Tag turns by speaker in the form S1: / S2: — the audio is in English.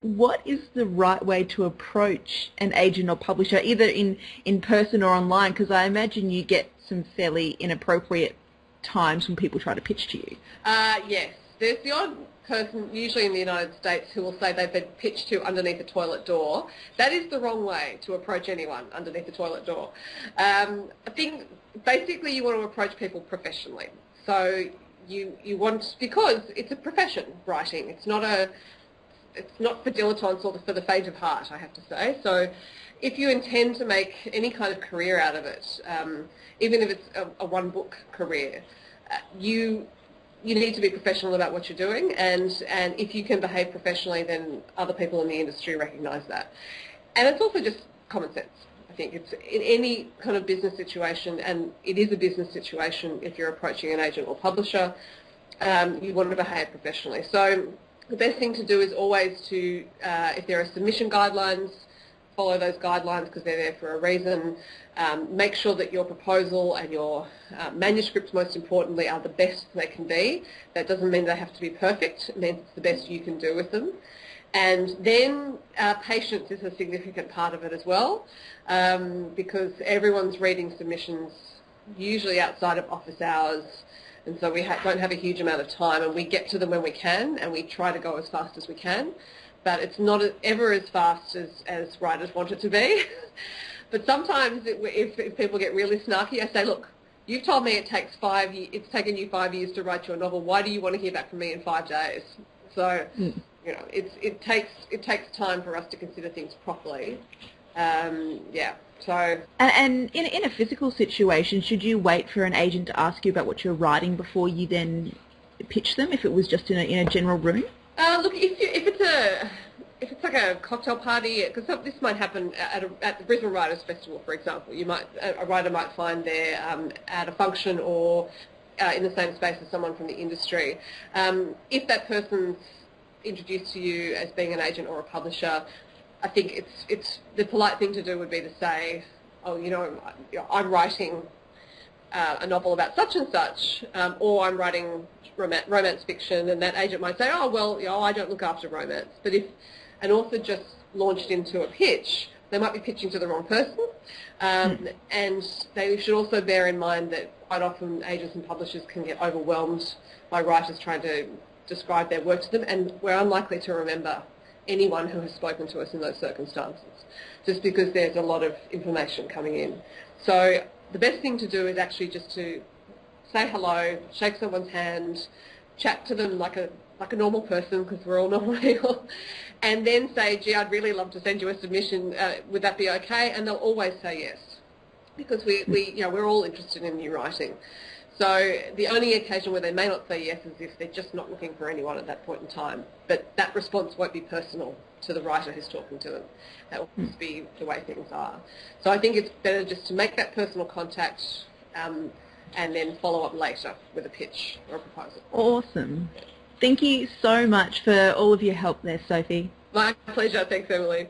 S1: What is the right way to approach an agent or publisher, either in person or online? Because I imagine you get some fairly inappropriate times when people try to pitch to you.
S2: Yes, there's the odd person, usually in the United States, who will say they've been pitched to underneath a toilet door. That is the wrong way to approach anyone underneath a toilet door. I think basically you want to approach people professionally. So you want, because it's a profession, writing. It's not for dilettantes or for the faint of heart, I have to say. So if you intend to make any kind of career out of it, even if it's a one-book career, you need to be professional about what you're doing, and if you can behave professionally, then other people in the industry recognise that. And it's also just common sense. I think it's in any kind of business situation, and it is a business situation if you're approaching an agent or publisher, you want to behave professionally. So the best thing to do is always to, if there are submission guidelines, follow those guidelines because they're there for a reason. Make sure that your proposal and your manuscripts, most importantly, are the best they can be. That doesn't mean they have to be perfect. It means it's the best you can do with them. And then patience is a significant part of it as well, because everyone's reading submissions usually outside of office hours, and so we don't have a huge amount of time, and we get to them when we can, and we try to go as fast as we can. But it's not ever as fast as writers want it to be. But sometimes if people get really snarky, I say, look, you've told me it's taken you 5 years to write your novel. Why do you want to hear back from me in 5 days? So, you know, it takes time for us to consider things properly. Yeah. So.
S1: And in a physical situation, should you wait for an agent to ask you about what you're writing before you then pitch them? If it was just in a general room?
S2: Look, if it's like a cocktail party, because this might happen at the Brisbane Writers Festival, for example. A writer might find there at a function or in the same space as someone from the industry. If that person's introduced to you as being an agent or a publisher, I think it's the polite thing to do would be to say, oh, I'm writing a novel about such and such, or I'm writing romance fiction, and that agent might say, oh, well, I don't look after romance. But if an author just launched into a pitch, they might be pitching to the wrong person, and they should also bear in mind that quite often agents and publishers can get overwhelmed by writers trying to describe their work to them, and we're unlikely to remember anyone who has spoken to us in those circumstances, just because there's a lot of information coming in. So the best thing to do is actually just to say hello, shake someone's hand, chat to them like a normal person, because we're all normal people, and then say, gee, I'd really love to send you a submission. Would that be okay? And they'll always say yes, because we're all interested in new writing. So the only occasion where they may not say yes is if they're just not looking for anyone at that point in time. But that response won't be personal to the writer who's talking to them. That will just be the way things are. So I think it's better just to make that personal contact and then follow up later with a pitch or a proposal.
S1: Awesome. Thank you so much for all of your help there, Sophie.
S2: My pleasure. Thanks, Emily.